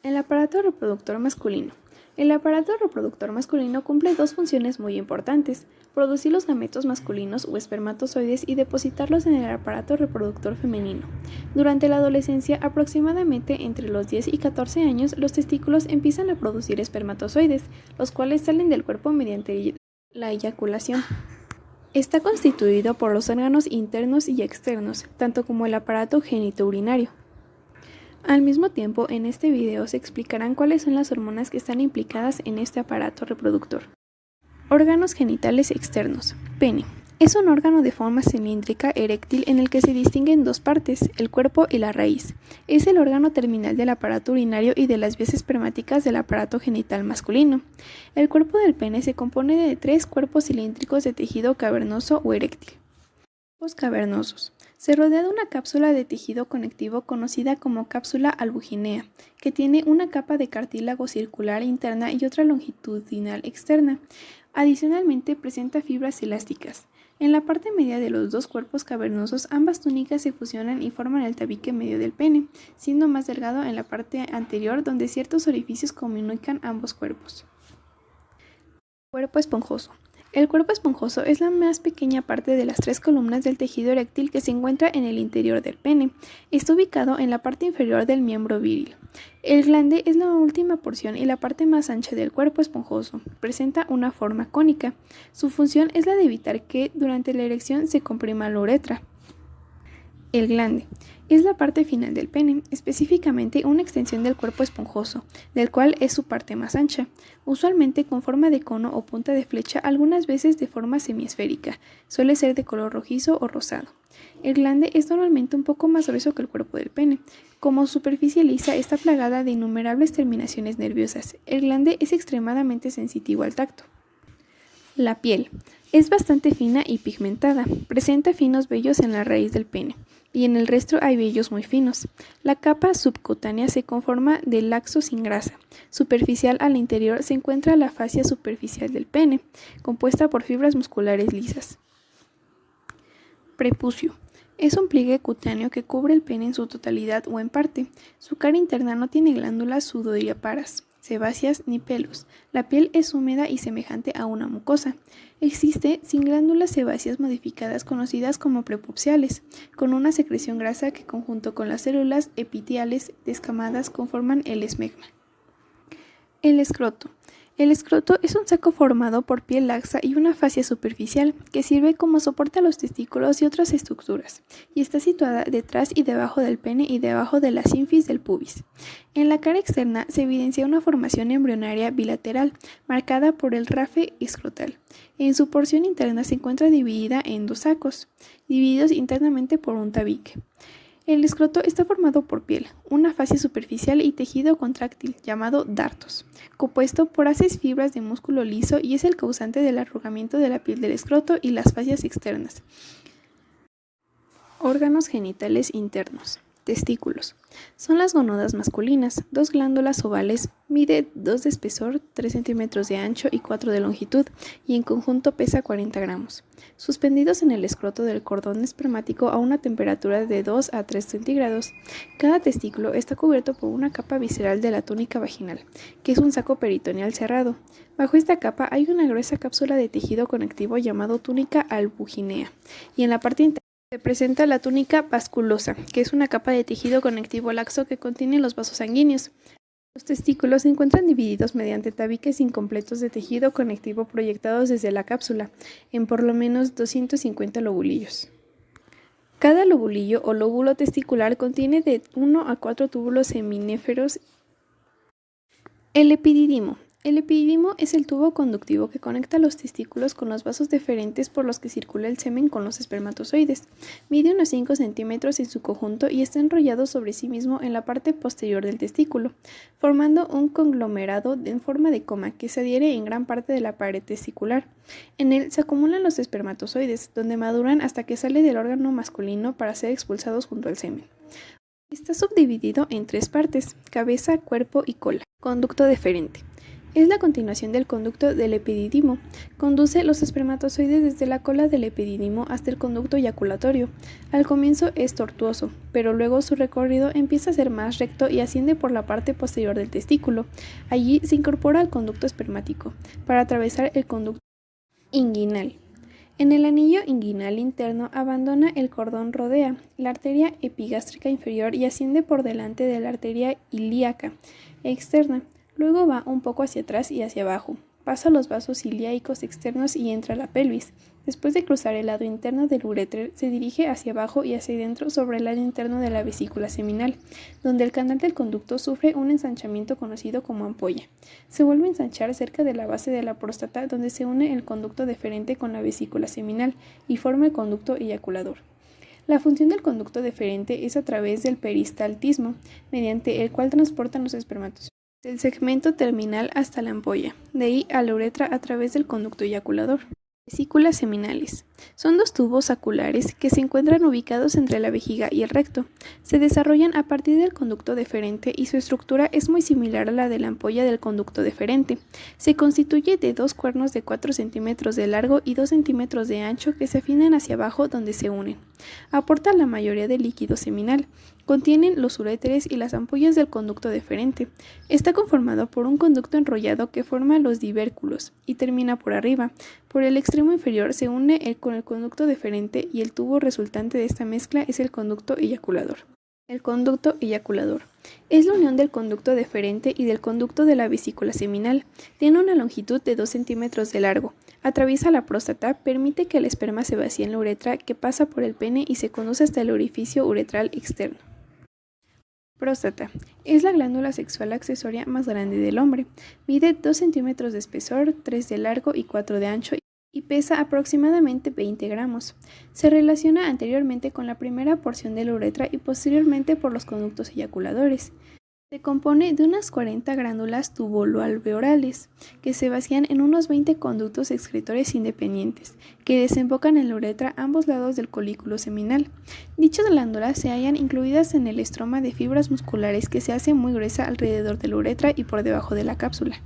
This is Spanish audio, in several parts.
El aparato reproductor masculino. El aparato reproductor masculino cumple dos funciones muy importantes: producir los gametos masculinos o espermatozoides y depositarlos en el aparato reproductor femenino. Durante la adolescencia, aproximadamente entre los 10 y 14 años, los testículos empiezan a producir espermatozoides, los cuales salen del cuerpo mediante la eyaculación. Está constituido por los órganos internos y externos, tanto como el aparato genitourinario. Al mismo tiempo, en este video se explicarán cuáles son las hormonas que están implicadas en este aparato reproductor. Órganos genitales externos. Pene. Es un órgano de forma cilíndrica eréctil en el que se distinguen dos partes, el cuerpo y la raíz. Es el órgano terminal del aparato urinario y de las vías espermáticas del aparato genital masculino. El cuerpo del pene se compone de 3 cuerpos cilíndricos de tejido cavernoso o eréctil. Cuerpos cavernosos. Se rodea de una cápsula de tejido conectivo conocida como cápsula albuginea, que tiene una capa de cartílago circular interna y otra longitudinal externa. Adicionalmente presenta fibras elásticas. En la parte media de los dos cuerpos cavernosos, ambas túnicas se fusionan y forman el tabique medio del pene, siendo más delgado en la parte anterior donde ciertos orificios comunican ambos cuerpos. Cuerpo esponjoso. El cuerpo esponjoso es la más pequeña parte de las 3 columnas del tejido eréctil que se encuentra en el interior del pene. Está ubicado en la parte inferior del miembro viril. El glande es la última porción y la parte más ancha del cuerpo esponjoso. Presenta una forma cónica. Su función es la de evitar que durante la erección se comprima la uretra. El glande es la parte final del pene, específicamente una extensión del cuerpo esponjoso, del cual es su parte más ancha, usualmente con forma de cono o punta de flecha, algunas veces de forma semiesférica, suele ser de color rojizo o rosado. El glande es normalmente un poco más grueso que el cuerpo del pene. Como superficie lisa, está plagada de innumerables terminaciones nerviosas. El glande es extremadamente sensitivo al tacto. La piel es bastante fina y pigmentada, presenta finos vellos en la raíz del pene, y en el resto hay vellos muy finos. La capa subcutánea se conforma de laxo sin grasa. Superficial al interior se encuentra la fascia superficial del pene, compuesta por fibras musculares lisas. Prepucio. Es un pliegue cutáneo que cubre el pene en su totalidad o en parte. Su cara interna no tiene glándulas sudoríparas, sebáceas ni pelos. La piel es húmeda y semejante a una mucosa. Existe sin glándulas sebáceas modificadas conocidas como prepupciales, con una secreción grasa que conjunto con las células epiteliales descamadas conforman el esmegma. El escroto. El escroto es un saco formado por piel laxa y una fascia superficial que sirve como soporte a los testículos y otras estructuras, y está situada detrás y debajo del pene y debajo de la sínfis del pubis. En la cara externa se evidencia una formación embrionaria bilateral, marcada por el rafe escrotal. En su porción interna se encuentra dividida en 2 sacos, divididos internamente por un tabique. El escroto está formado por piel, una fascia superficial y tejido contráctil llamado dartos, compuesto por haces fibras de músculo liso y es el causante del arrugamiento de la piel del escroto y las fascias externas. Órganos genitales internos. Testículos. Son las gónadas masculinas, 2 glándulas ovales, mide 2 de espesor, 3 centímetros de ancho y 4 de longitud, y en conjunto pesa 40 gramos. Suspendidos en el escroto del cordón espermático a una temperatura de 2 a 3 centígrados. Cada testículo está cubierto por una capa visceral de la túnica vaginal, que es un saco peritoneal cerrado. Bajo esta capa hay una gruesa cápsula de tejido conectivo llamado túnica albuginea, y en la parte interna se presenta la túnica vasculosa, que es una capa de tejido conectivo laxo que contiene los vasos sanguíneos. Los testículos se encuentran divididos mediante tabiques incompletos de tejido conectivo proyectados desde la cápsula, en por lo menos 250 lobulillos. Cada lobulillo o lóbulo testicular contiene de 1 a 4 túbulos seminíferos. El epididimo. El epididimo es el tubo conductivo que conecta los testículos con los vasos deferentes por los que circula el semen con los espermatozoides. Mide unos 5 centímetros en su conjunto y está enrollado sobre sí mismo en la parte posterior del testículo, formando un conglomerado en forma de coma que se adhiere en gran parte de la pared testicular. En él se acumulan los espermatozoides, donde maduran hasta que sale del órgano masculino para ser expulsados junto al semen. Está subdividido en 3 partes: cabeza, cuerpo y cola. Conducto deferente. Es la continuación del conducto del epididimo. Conduce los espermatozoides desde la cola del epididimo hasta el conducto eyaculatorio. Al comienzo es tortuoso, pero luego su recorrido empieza a ser más recto y asciende por la parte posterior del testículo. Allí se incorpora al conducto espermático, para atravesar el conducto inguinal. En el anillo inguinal interno abandona el cordón rodea la arteria epigástrica inferior y asciende por delante de la arteria ilíaca externa. Luego va un poco hacia atrás y hacia abajo, pasa los vasos ilíacos externos y entra a la pelvis. Después de cruzar el lado interno del uréter, se dirige hacia abajo y hacia adentro sobre el lado interno de la vesícula seminal, donde el canal del conducto sufre un ensanchamiento conocido como ampolla. Se vuelve a ensanchar cerca de la base de la próstata, donde se une el conducto deferente con la vesícula seminal y forma el conducto eyaculador. La función del conducto deferente es a través del peristaltismo, mediante el cual transportan los espermatozoides del segmento terminal hasta la ampolla, de ahí a la uretra a través del conducto eyaculador. Vesículas seminales. Son dos tubos saculares que se encuentran ubicados entre la vejiga y el recto. Se desarrollan a partir del conducto deferente y su estructura es muy similar a la de la ampolla del conducto deferente. Se constituye de dos cuernos de 4 centímetros de largo y 2 centímetros de ancho que se afinan hacia abajo donde se unen. Aporta la mayoría del líquido seminal. Contienen los uréteres y las ampollas del conducto deferente. Está conformado por un conducto enrollado que forma los divérculos y termina por arriba. Por el extremo inferior se une con el conducto deferente y el tubo resultante de esta mezcla es el conducto eyaculador. El conducto eyaculador es la unión del conducto deferente y del conducto de la vesícula seminal. Tiene una longitud de 2 centímetros de largo. Atraviesa la próstata, permite que el esperma se vacíe en la uretra, que pasa por el pene y se conduce hasta el orificio uretral externo. Próstata. Es la glándula sexual accesoria más grande del hombre. Mide 2 centímetros de espesor, 3 de largo y 4 de ancho y pesa aproximadamente 20 gramos. Se relaciona anteriormente con la primera porción de la uretra y posteriormente por los conductos eyaculadores. Se compone de unas 40 glándulas tubuloalveolales que se vacían en unos 20 conductos excretores independientes que desembocan en la uretra a ambos lados del colículo seminal. Dichas glándulas se hallan incluidas en el estroma de fibras musculares que se hace muy gruesa alrededor de la uretra y por debajo de la cápsula.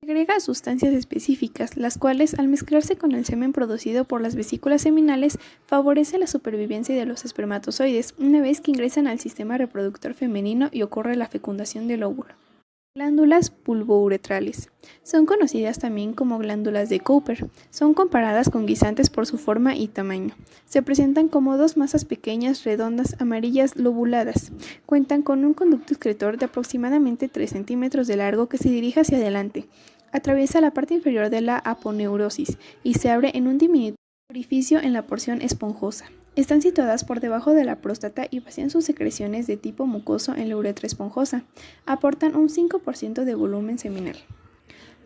Agrega sustancias específicas, las cuales, al mezclarse con el semen producido por las vesículas seminales, favorece la supervivencia de los espermatozoides una vez que ingresan al sistema reproductor femenino y ocurre la fecundación del óvulo. Glándulas pulvouretrales. Son conocidas también como glándulas de Cooper. Son comparadas con guisantes por su forma y tamaño. Se presentan como dos masas pequeñas, redondas, amarillas, lobuladas. Cuentan con un conducto excretor de aproximadamente 3 centímetros de largo que se dirige hacia adelante. Atraviesa la parte inferior de la aponeurosis y se abre en un diminutivo orificio en la porción esponjosa. Están situadas por debajo de la próstata y vacían sus secreciones de tipo mucoso en la uretra esponjosa. Aportan un 5% de volumen seminal.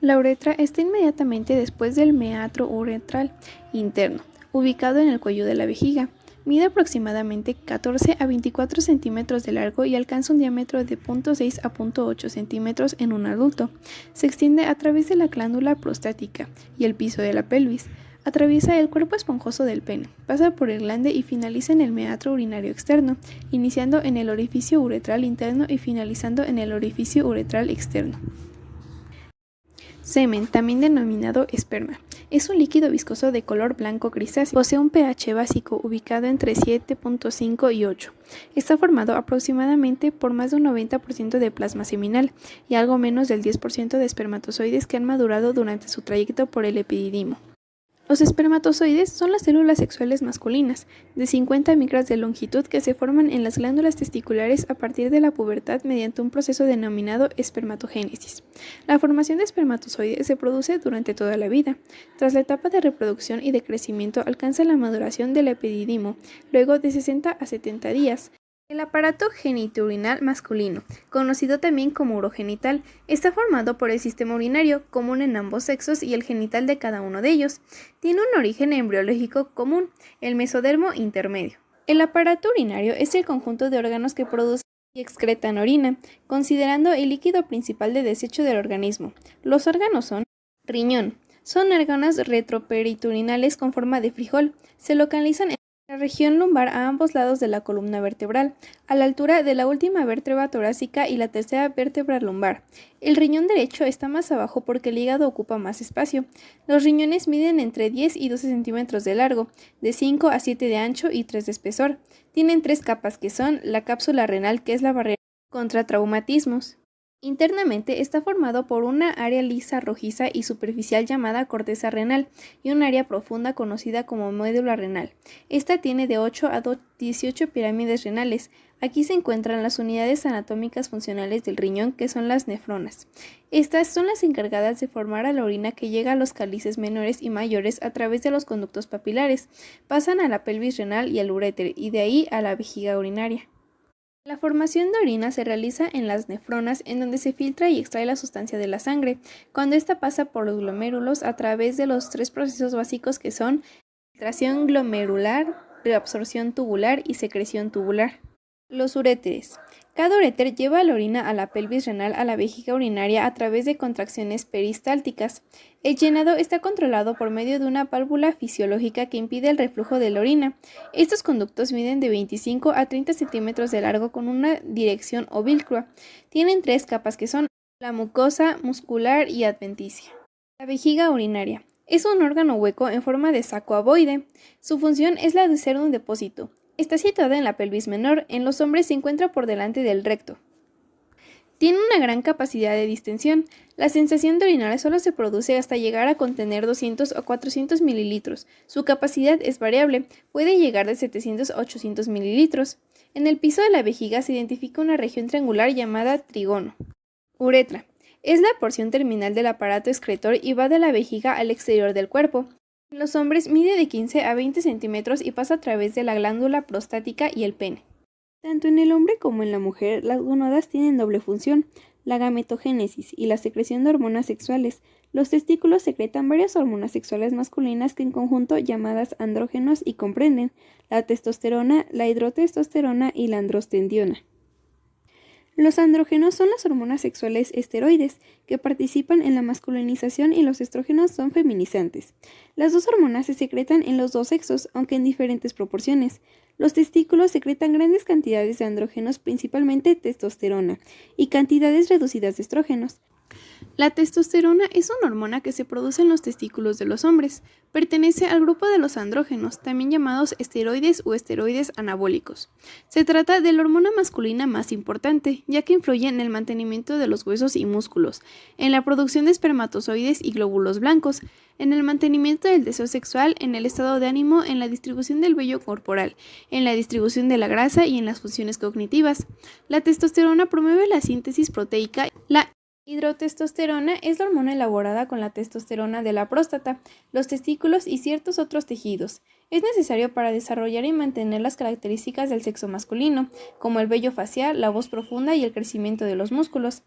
La uretra está inmediatamente después del meatro uretral interno, ubicado en el cuello de la vejiga. Mide aproximadamente 14 a 24 centímetros de largo y alcanza un diámetro de 0.6 a 0.8 centímetros en un adulto. Se extiende a través de la glándula prostática y el piso de la pelvis. Atraviesa el cuerpo esponjoso del pene, pasa por el glande y finaliza en el meatro urinario externo, iniciando en el orificio uretral interno y finalizando en el orificio uretral externo. Semen, también denominado esperma, es un líquido viscoso de color blanco grisáceo. Posee un pH básico ubicado entre 7.5 y 8. Está formado aproximadamente por más de un 90% de plasma seminal y algo menos del 10% de espermatozoides que han madurado durante su trayecto por el epididimo. Los espermatozoides son las células sexuales masculinas, de 50 micras de longitud que se forman en las glándulas testiculares a partir de la pubertad mediante un proceso denominado espermatogénesis. La formación de espermatozoides se produce durante toda la vida. Tras la etapa de reproducción y de crecimiento alcanza la maduración del epididimo, luego de 60 a 70 días. El aparato genitourinal masculino, conocido también como urogenital, está formado por el sistema urinario, común en ambos sexos, y el genital de cada uno de ellos. Tiene un origen embriológico común, el mesodermo intermedio. El aparato urinario es el conjunto de órganos que producen y excretan orina, considerando el líquido principal de desecho del organismo. Los órganos son: riñón. Son órganos retroperitoneales con forma de frijol. Se localizan en La región lumbar a ambos lados de la columna vertebral, a la altura de la última vértebra torácica y la tercera vértebra lumbar. El riñón derecho está más abajo porque el hígado ocupa más espacio. Los riñones miden entre 10 y 12 centímetros de largo, de 5 a 7 de ancho y 3 de espesor. Tienen 3 capas que son la cápsula renal, que es la barrera contra traumatismos. Internamente está formado por una área lisa rojiza y superficial llamada corteza renal y un área profunda conocida como médula renal. Esta tiene de 8 a 18 pirámides renales. Aquí se encuentran las unidades anatómicas funcionales del riñón, que son las nefronas. Estas son las encargadas de formar a la orina que llega a los cálices menores y mayores a través de los conductos papilares, pasan a la pelvis renal y al uréter y de ahí a la vejiga urinaria. La formación de orina se realiza en las nefronas, en donde se filtra y extrae la sustancia de la sangre, cuando ésta pasa por los glomérulos a través de los 3 procesos básicos que son filtración glomerular, reabsorción tubular y secreción tubular. Los uréteres. Cada uréter lleva la orina a la pelvis renal a la vejiga urinaria a través de contracciones peristálticas. El llenado está controlado por medio de una válvula fisiológica que impide el reflujo de la orina. Estos conductos miden de 25 a 30 centímetros de largo con una dirección obliqua. Tienen 3 capas que son la mucosa, muscular y adventicia. La vejiga urinaria. Es un órgano hueco en forma de saco ovoide. Su función es la de ser un depósito. Está situada en la pelvis menor, en los hombres se encuentra por delante del recto. Tiene una gran capacidad de distensión. La sensación de orinar solo se produce hasta llegar a contener 200 o 400 mililitros. Su capacidad es variable, puede llegar de 700 a 800 mililitros. En el piso de la vejiga se identifica una región triangular llamada trígono. Uretra. Es la porción terminal del aparato excretor y va de la vejiga al exterior del cuerpo. En los hombres mide de 15 a 20 centímetros y pasa a través de la glándula prostática y el pene. Tanto en el hombre como en la mujer, las gónadas tienen doble función, la gametogénesis y la secreción de hormonas sexuales. Los testículos secretan varias hormonas sexuales masculinas que en conjunto llamadas andrógenos y comprenden la testosterona, la hidrotestosterona y la androstendiona. Los andrógenos son las hormonas sexuales esteroides que participan en la masculinización y los estrógenos son feminizantes. Las dos hormonas se secretan en los dos sexos, aunque en diferentes proporciones. Los testículos secretan grandes cantidades de andrógenos, principalmente testosterona, y cantidades reducidas de estrógenos. La testosterona es una hormona que se produce en los testículos de los hombres. Pertenece al grupo de los andrógenos, también llamados esteroides o esteroides anabólicos. Se trata de la hormona masculina más importante, ya que influye en el mantenimiento de los huesos y músculos, en la producción de espermatozoides y glóbulos blancos, en el mantenimiento del deseo sexual, en el estado de ánimo, en la distribución del vello corporal, en la distribución de la grasa y en las funciones cognitivas. La testosterona promueve la síntesis proteica. La hidrotestosterona es la hormona elaborada con la testosterona de la próstata, los testículos y ciertos otros tejidos. Es necesario para desarrollar y mantener las características del sexo masculino, como el vello facial, la voz profunda y el crecimiento de los músculos.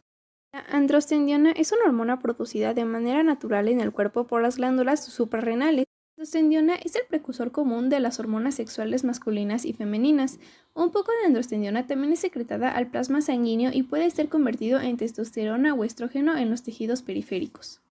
La androstendiona es una hormona producida de manera natural en el cuerpo por las glándulas suprarrenales. La androstendiona es el precursor común de las hormonas sexuales masculinas y femeninas. Un poco de androstendiona también es secretada al plasma sanguíneo y puede ser convertido en testosterona o estrógeno en los tejidos periféricos.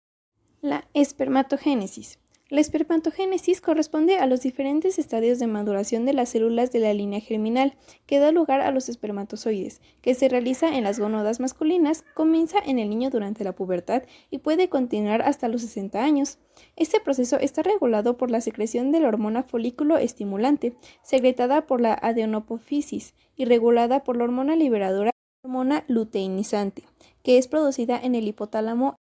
La espermatogénesis. La espermatogénesis corresponde a los diferentes estadios de maduración de las células de la línea germinal, que da lugar a los espermatozoides, que se realiza en las gónadas masculinas, comienza en el niño durante la pubertad y puede continuar hasta los 60 años. Este proceso está regulado por la secreción de la hormona folículo estimulante, secretada por la adenopófisis, y regulada por la hormona liberadora, hormona luteinizante, que es producida en el hipotálamo